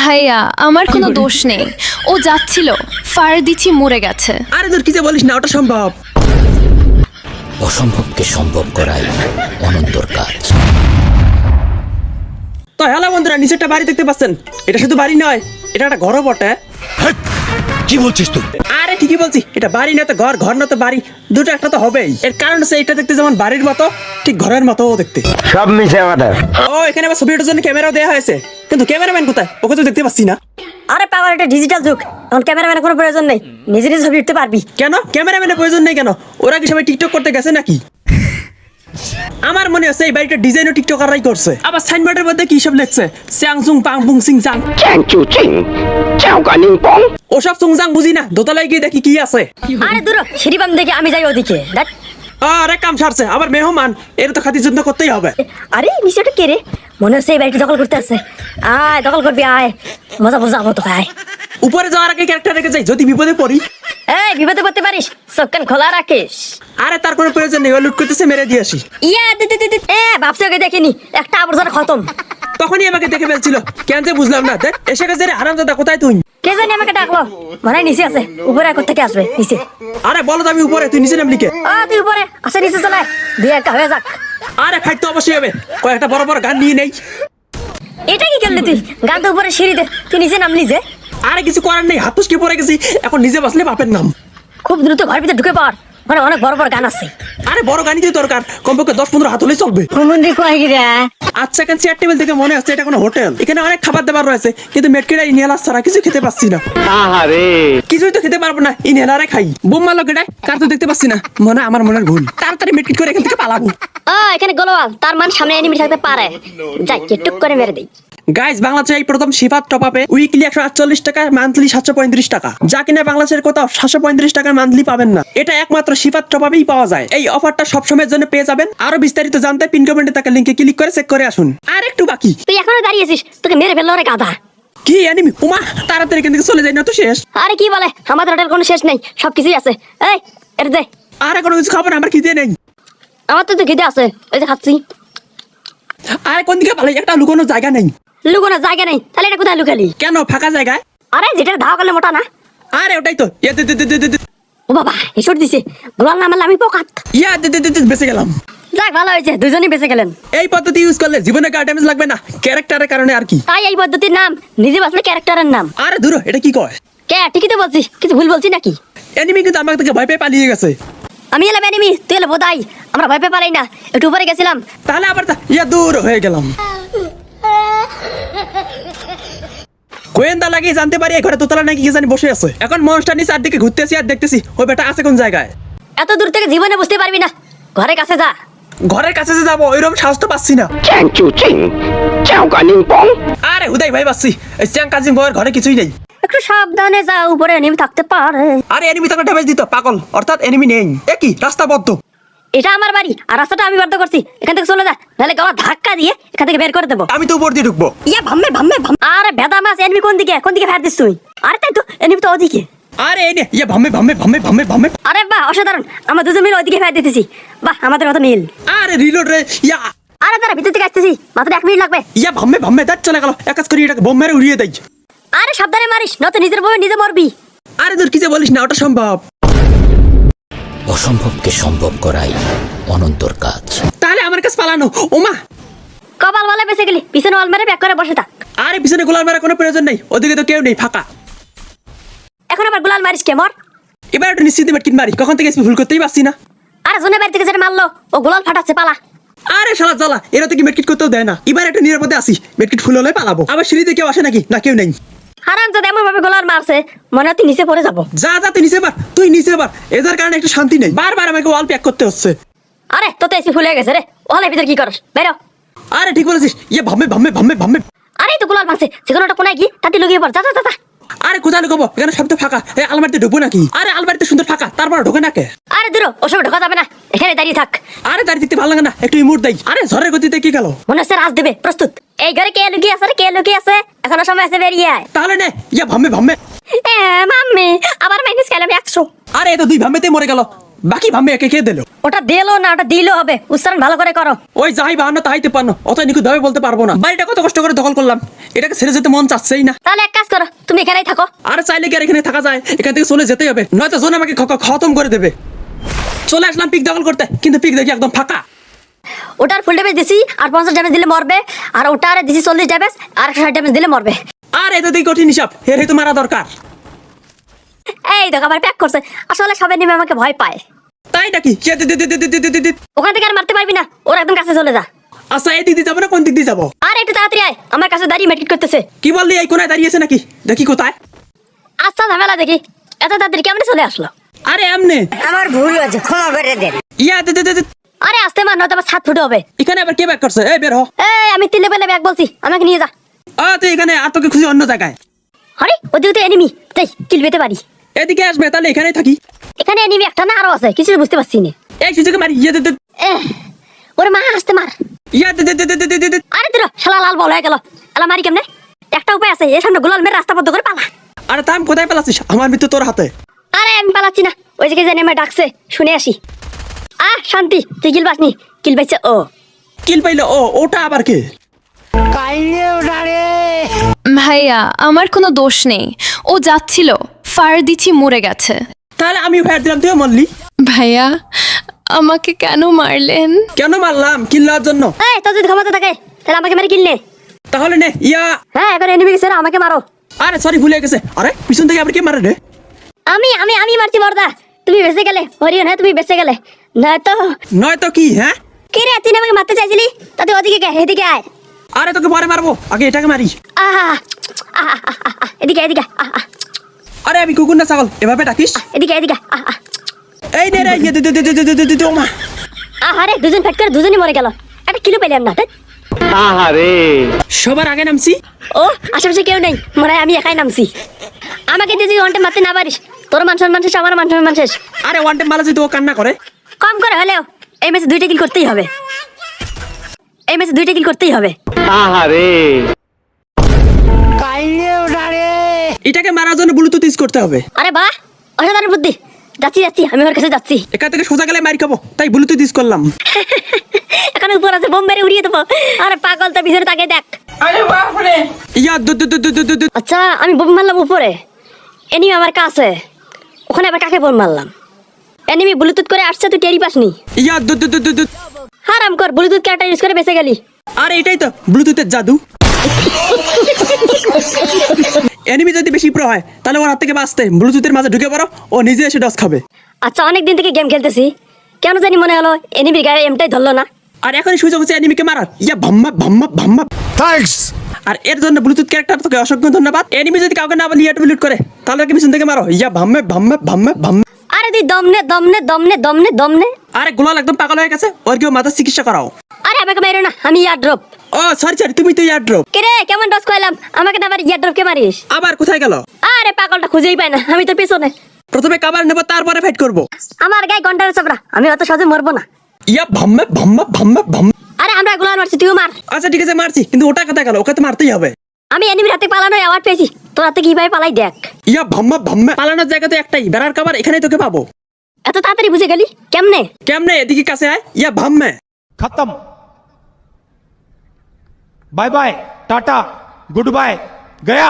ভাইয়া আমার কোনো দোষ নেই, ও যাচ্ছিল, ফায়ার দিচ্ছি মরে গেছে। আরে তোর কি যে বলিস না, ওটা সম্ভব। অসম্ভবকে সম্ভব করাই অনন্তর কাজ। তো হ্যালো বন্ধুরা, নিচে একটা বাড়ি দেখতে পাচ্ছেন। এটা শুধু বাড়ি নয়, এটা একটা ঘরও বটে। কি বলছিস তুই? আরে ঠিকই বলছি, এটা বাড়ি না তো ঘর, ঘর না তো বাড়ি, দুটো একটা তো হবেই। এর কারণ হচ্ছে এটা দেখতে যেমন বাড়ির মতো, ঠিক ঘরের মতো দেখতে। সব মিশে কথা। ও এখানে আবার ছবিটার জন্য ক্যামেরাও দেওয়া হয়েছে, কিন্তু ক্যামেরাম্যান কোথায়? ওকে তো দেখতে পাচ্ছি না। আরে পাগল, এটা ডিজিটাল যুগ, এখন ক্যামেরাম্যানের কোনো প্রয়োজন নেই, নিজে নিজে ছবি উঠতে পারবি। কেন ক্যামেরাম্যানের প্রয়োজন নেই কেন? ওরা কি সবাই টিকটক করতে গেছে নাকি? আমার মনে হচ্ছে এই বাড়িটা ডিজাইনও টিকটকাররাই করছে। আবার সাইনবোর্ডের মধ্যে কি সব লিখছে, স্যাংসুং পাং পুং সিং চাং। ওসব সুংজাং বুঝি না, দোতলায় গিয়ে দেখি কি আছে। আরে দূর, সিঁড়ি বাম দেখে আমি যাই ওদিকে দেখ। আরে কাম সারছে, আবার মেহমান, এর তো খাতির যত্ন করতেই হবে। আরে নিচেটা কে রে? মনে হচ্ছে এই বাড়িটা দখল করতে আছে। আয় দখল করবি, আয় মজা মজা যাবো তো। আয় উপরে যাওয়ার আগে ক্যারেক্টার রেখে যাই, যদি বিপদে পড়ি। এই বিপদে পড়তে পারিস, চোখ কান খোলা রাখিস। আরে তার কোনো প্রয়োজন নেই, ও লুট করতেছে, মেরে দিয়ে আসি। ইয়া দিদি ভাবছি ওকে দেখিনি, একটা আবর্জনা খতম। তখনই আমাকে দেখে ফেলছিল, কেন যে বুঝলাম না। দেখ এসে গেছে রে হারামজাদা, কোথায় তুই? কে জানি আমাকে ডাকলো, মনে হয় নিচে আছে। উপরে কোথা থেকে আসবে? নিচে। আরে বলো তো আমি উপরে, তুই নিচে নামলি কে? তুই উপরে আসে, নিচে চলে দুই একটা হয়ে যাক। আরে ফাইট তো অবশ্যই হবে, কয়েকটা বড় বড় গান নিয়ে নেই। এটা কি করলি তুই? গান তো উপরে সিঁড়িতে, তুই নিচে নামলি যে? আরে কিছু করার নেই, হাত পুষকে পড়ে গেছি, এখন নিজে বাঁচলে বাপের নাম। খুব দ্রুত ঘর ভিতরে ঢুকে পড়, মানে অনেক বড় বড় গান আছে। আরে বড় গানই তো দরকার, কমপক্ষে 10-15 হাত হলেই চলবে। আচ্ছা এখানে চেয়ার টেবিল থেকে মনে হচ্ছে এটা কোনো হোটেল। এখানে অনেক খাবার দাবার রয়েছে, কিন্তু মেটকেটা ইনহেলার ছাড়া কিছু খেতে পাচ্ছি না। কিছুই তো খেতে পারবো না, ইনহেলারে খাই। বোম্মা লোকেটাই কার তো দেখতে পাচ্ছি না, মনে হয় আমার মনের ভুল। তাড়াতাড়ি মেটকিট করে এখান থেকে পালাবো। এখানে গোলওয়াল, তার মানে সামনে এনিমি থাকতে পারে। যাই টুক করে মেরে দেই। গাইস, বাংলাদেশে এই প্রথম সিফাত টপ আপে উইকলি 148 টাকা, মান্থলি 735 টাকা, যা কিনা বাংলাদেশের কোথাও 735 টাকা মান্থলি পাবেন না। এটা একমাত্র সিফাত টপ আপেই পাওয়া যায়। এই অফারটা সবসময়ের জন্য পেয়ে যাবেন। আরো বিস্তারিত জানতে পিন কমেন্টে থাকা লিংকে ক্লিক করে চেক করে আসুন। আর একটু বাকি, তুই এখনো দাঁড়িয়ে আছিস, তোকে মেরে ফেললো রে গাধা। কি এনিমি? উমা তাড়াতাড়ি এখান থেকে চলে যাই না তো শেষ। আরে কি বলে, আমাদের হোটেল কোনো শেষ নেই, সবকিছুই আছে। এই এর দে। আরে কোনো কিছু খাবো না, আমার খিদে নেই। আমার তো খিদে আছে, এই যে খাচ্ছি। আরে কোন দিকে পালাই, একটা লুকানোর জায়গা নেই। লুকানোর জায়গা নেই? তাহলে এটা কোথায় লুকালি? কেন ফাঁকা জায়গায়? আরে যেটা ধাওয়া করলে মোটা না। আরে ওটাই তো। ও বাবা, হেসট দিছে। গোলাল না মারলে আমি পোকাত। বেঁচে গেলাম। যাক ভালো হয়েছে, দুজনই বেঁচে গেলেন। এই পদ্ধতি ইউজ করলে জীবনে কার ড্যামেজ লাগবে না, ক্যারেক্টারের কারণে আর কি। তাই এই পদ্ধতির নাম নিজে বাঁচলে ক্যারেক্টারের নাম। আরে দূর, এটা কি কয়? কে ঠিকই তো বলছিস, কিছু ভুল বলছি নাকি? এনিমি কিন্তু আমাকে থেকে ভয় পেয়ে পালিয়ে গেছে। আমি এলাম এনিমি, তুই এলো বোধাই। আমরা ভয় পেয়ে পালাই না, একটু উপরে গেছিলাম। তাহলে আবার দূর হয়ে গেলাম। গোয়েন্দা লাগিয়ে জানতে পারি এই ঘরে দোতলা নাকি কি জানি বসে আছে। এখন মনস্টার নিচে আর দিকে ঘুরতেছি আর দেখতেছি ওই বেটা আছে কোন জায়গায়। এত দূর থেকে জীবনে বুঝতে পারবি না, ঘরের কাছে যা। ঘরের কাছে যে যাবো ওইরকম সাহস তো পাচ্ছি না। আরে হুদাই ভাই পাচ্ছি, এই চ্যাং কাজিম বউয়ের ঘরে কিছুই নেই। একটু সাবধানে যা, উপরে এনিমি থাকতে পারে। আরে এনিমি তাকে ড্যামেজ দিত পাগল, অর্থাৎ এনিমি নেই। এ কি রাস্তা বদ্ধ? এটা আমার বাড়ি আর রাস্তাটা আমি বন্ধ করছি, এখান থেকে চলে যা, নাহলে গলা ধাক্কা দিয়ে এখান থেকে বের করে দেবো। আমি তো উপর দিয়ে ঢুকবো। ইয়া ভাম্মে ভাম্মে ভাম। আরে ভেদা মাছ, এনিমি কোন দিকে ফের দিস তুই? আরে তাই তো, এনিমি তো ওদিকে। আরে এই নে, ইয়া ভাম্মে। আরে বাহ অসাধারণ, আমরা দুজন মিলে ওইদিকে ফের দিতেছি। বাহ আমাদের মতো মিল। আরে রিলোড রে, ইয়া। আরে তারা ভিতর থেকে আসতেছি, মাত্র 1 মিনিট লাগবে। ইয়া ভাম্মে দাঁত চলে গেল। এক কাজ করি, এটাকে বোম মেরে উড়িয়ে দেই। আরে সাবধানে মারিস, নয়তো নিজের বউ নিজে মরবি। আরে তোর কি যে বলিস না, ওটা সম্ভব। অসম্ভবকে সম্ভব করাই অনন্তর কাজ। তাহলে আমার কাছে পালানো। ওমা কপাল বলে বেঁচে গেলি, পিছনে ওয়াল মেরে ব্যাক করে বসে থাক। আরে পিছনে গোলাল মারার কোনো প্রয়োজন নেই, ওদিকে তো কেউ নেই, ফাঁকা। এখন আবার গুলাল মারিস কে? মর। এবার একটু নিশ্চিত মেটকিট মারি, কখন থেকে ভুল করতেই পারছি না। আরে জনের বাড়ি থেকে যেটা মারলো, ও গুলাল ফাটাচ্ছে, পালা। আরে শালা জ্বালা, এরা তো কি মেটকিট করতেও দেয় না। এবার একটু নিরাপদে আসি, মেটকিট ফুল হলে পালাবো। আবার সিঁড়িতে কেউ আসে নাকি? না কেউ নেই। হারাম যদি এমন ভাবে গোলাল মারছে, মনে হয় তুই নিচে পড়ে যাবো। যা তুই নিচে বার। এদের কারণে একটু শান্তি নেই, বারবার আমাকে ওয়াল প্যাক করতে হচ্ছে। আরে তো এসপি ফুলে গেছে রে, ওয়ালের ভিতর কি করস? বেরো। আরে ঠিক বলেছিস, ইয়ে ভাম্মে। আরে তো গোলাল মারছে, যেকোনোটা কোনায় গিয়ে তাতে লুকিয়ে পড়। যা। আরে কোথায় লুকাবো? এখানে সব তো ফাঁকা। এই আলমারিতে ঢুকবো নাকি? আরে আলমারিতে সুন্দর ফাঁকা, তারপর ঢোকে না কে? আরে দূর, ওসব ঢোকা যাবে না, এখানে দাঁড়িয়ে থাক। আরে দাঁড়িয়ে দেখতে ভালো লাগে না, একটু ইমোট দেই। আরে ঝড়ের গতিতে কি গেল? মনে হচ্ছে রাজ দেবে, প্রস্তুত। এই ঘরে কে লুকিয়ে আছে? কে লুকিয়ে আছে? এখনো সময় আছে, বেরিয়ে আয়। তাহলে নে, ইয়া ভাম্মে। মাম্মি আবার মাইনাস খেলাম 100। আরে এ তো 2 ভাম্মেতে মরে গেল। বাকি ভাম্বে একে কে দিল? ওটা দিলো না ওটা দিলেও হবে, উচ্চারণ ভালো করে করো। ওই যাই বাহান্ন তাইতে পারনো, অত নিখুঁত ভাবে বলতে পারবো না। বাড়িটা কত কষ্ট করে দখল করলাম, এটাকে ছেড়ে যেতে মন চাচ্ছেই না। তাহলে এক কাজ করো, তুমি এখানেই থাকো। আরে চাইলে কি আর এখানে থাকা যায়? এখান থেকে চলে যেতেই হবে, নয়তো জোন আমাকে খতম করে দেবে। চলে আসলাম পিক দখল করতে, কিন্তু পিক দেখি একদম ফাঁকা। ওটার ফুল ড্যামেজ দিছি, আর 50 ড্যামেজ দিলে মরবে। আর ওটার দিছি 40 ড্যামেজ, আর 60 ড্যামেজ দিলে মরবে। আর এটা দেখি কঠিন হিসাব, এর হেতু মারা দরকার। এই দেখো আবার প্যাক করছে। আসলে সবাই নেমে আমাকে ভয় পায়। তাই নাকি? ওখান থেকে আর মারতে পারবি না, ওর একদম কাছে চলে যা। আচ্ছা এই দিক দিয়ে যাবো না কোন দিক দিয়ে যাবো? আর একটু তাড়াতাড়ি আয়, আমার কাছে দাঁড়িয়ে মেটকিট করতেছে। কি বললি, এই কোনায় দাঁড়িয়েছে নাকি? দেখি কোথায়। আচ্ছা ঝামেলা দেখি, এত তাড়াতাড়ি কেমনে চলে আসলো? আরে এমনে আমার ভুল হয়েছে, ক্ষমা করে দেন। ইয়া দে। আরে আসতে মার, নয়তো আবার 7 ফুট হবে। এখানে আবার কে ব্যাক করছে? এই বের হ। এই আমি 3 লেভেলে ব্যাগ বলছি, আমাকে নিয়ে যা। তুই এখানে, আর তোকে খুঁজে অন্য জায়গায়। আরে ওদিকে তো এনিমি, তাই কিল পেতে পারি। এদিকে আসবে, তাহলে এখানেই থাকি। এখানে এনিমি একটা না আরো আছে, কিছু বুঝতে পারছি না। এই সুযোগে মারি। ইয়া দে। ওরে মা আসতে মার। ইয়া দে। আরে তোর শালা লাল বল হয়ে গেল। এলা মারি কেমনে? একটা উপায় আছে, এর সামনে গোলাল মেরে রাস্তা বন্ধ করে পালা। আরে থাম, কোথায় পালাচ্ছিস? আমার মৃত্যু তোর হাতে। আরে আমি পালাচ্ছি না, ওই জায়গায় জানি আমার ডাকছে, শুনে আসি। শান্তি, তুই কিল পাসনি? কিল পাইছে ও। কিল পাইলো ও? ওটা আবার কে? ভাইয়া আমার কোনো দোষ নেই, ও যাচ্ছিল, ফায়ার দিচ্ছি মরে গেছে। তাহলে আমি ফায়ার দিলাম, তুইও মারলি। ভাইয়া আমাকে কেন মারলেন? কেন মারলাম? কিল নেওয়ার জন্য। এই তোর যদি ক্ষমতা থাকে তাহলে আমাকে মেরে কিল নে। তাহলে নে। ইয়া হ্যাঁ, এখন এনিমি গেছে না, আমাকে মারো। আরে সরি, ভুলে গেছে। আরে পিছন থেকে আবার কে মারে রে? আমি মারছি বর্দা। তুমি বেঁচে গেলে হরিয়ন, হ্যাঁ তুমি বেঁচে গেলে। নয়তো কি? হ্যাঁ কে রে, তুই আমাকে মারতে চাইছিলি? তাতে ওদিকে গে, এদিকে আয়। আরে তোকে পরে মারবো, আগে এটাকে মারি। এদিকে এদিকে আরে আমি কুকুর না ছাগল, এভাবে ডাকিস? এদিকে এদিকে এই নে রে। ইয়ে দে ওমা। আরে দুজন ফেট করে দুজনই মরে গেল, একটা কিলো পেলাম না। সবার আগে নামছি। ও আশেপাশে কেউ নেই, মনে হয় আমি একাই নামছি। আমাকে দিয়ে যদি ওয়ানটা মারতে না পারিস, তোর মান সম্মান শেষ, আমার মান সম্মান শেষ। আরে ওয়ান টাইম মারা যদি ও কান্না করে। কম করে হলেও এই ম্যাচে 2টা কিল করতেই হবে। এটাকে মারার জন্য ব্লুটুথ ইউজ করতে হবে। আরে বাহ, অসাধারণ বুদ্ধি। যাচ্ছি আমি ওর কাছে যাচ্ছি। এখান থেকে সোজা গেলে মার খাবো, তাই ব্লুটুথ ইউজ করলাম। এখন উপর আছে, বোম মেরে উড়িয়ে দেবো। আরে পাগল, তো ভিতরে তাকে দেখ। ইয়া দু। আচ্ছা আমি বোম মারলাম উপরে, এনিমি আমার কাছে, ওখানে আবার কাকে বোম মারলাম? এনিমি ব্লুটুথ করে আসছে, তুই টেরি পাসনি। ইয়া দু। হারাম কর, ব্লুটুথ ক্যারেক্টার ইউজ করে বেঁচে গেলি। আরে এটাই তো ব্লুটুথের জাদু। এনিমি যদি বেশি প্রো হয়, তাহলে ওর হাত থেকে বাঁচতে ব্লুটুথের মাঝে ঢুকে পড়ো, ও নিজে এসে ডস খাবে। আচ্ছা অনেক দিন থেকে গেম খেলতেছি, কেন জানি মনে হলো এনিমির গায়ে এমটাই ধরলো না। আর এখন সুযোগ হচ্ছে এনিমিকে মারার। ইয়া ভাম্মা। থ্যাঙ্কস। আর এর জন্য ব্লুটুথ ক্যারেক্টার তোকে অসংখ্য ধন্যবাদ। এনিমি যদি কাউকে না বলি লুট করে, তাহলে ওকে পিছন থেকে মারো। ইয়া ভাম্মা। আরে তুই দমনে। আরে গোলাল একদম পাগল হয়ে গেছে, ওর কেউ মাথার চিকিৎসা করাও। আরে আমাকে মারো না, আমি ইয়ার ড্রপ। ও সরি তুমি তো ইয়ার ড্রপ। কে রে, কেমন ডস কইলাম, আমাকে না আবার ইয়ার ড্রপ কে মারিস? আবার কোথায় গেল? আরে পাগলটা খুঁজেই পায় না, আমি তোর পিছনে। প্রথমে কাবার নেব, তারপরে ফাইট করব। আমার গায়ে ঘন্টার চাপড়া, আমি অত সহজে মরবো না। ইয়া ভাম্মা। আরে আমরা গোলাল মারছি, তুইও মার। আচ্ছা ঠিক আছে মারছি, কিন্তু ওটা কোথায় গেল? ওকে তো মারতেই হবে। আমি এনিমির হাতে পালানোর অ্যাওয়ার্ড পেয়েছি, তোর হাতে কিভাবে পালাই দেখ। ইয়া ভাম্মা। পালানোর জায়গা তো একটাই, বেড়ার কাবার, এখানেই তোকে পাবো। এত তাড়াতাড়ি বুঝে গেলি কেমনে? কেমনে? এদিকে কাছে আয়। ইয়া ভাম্মা। खत्म bye bye tata goodbye गया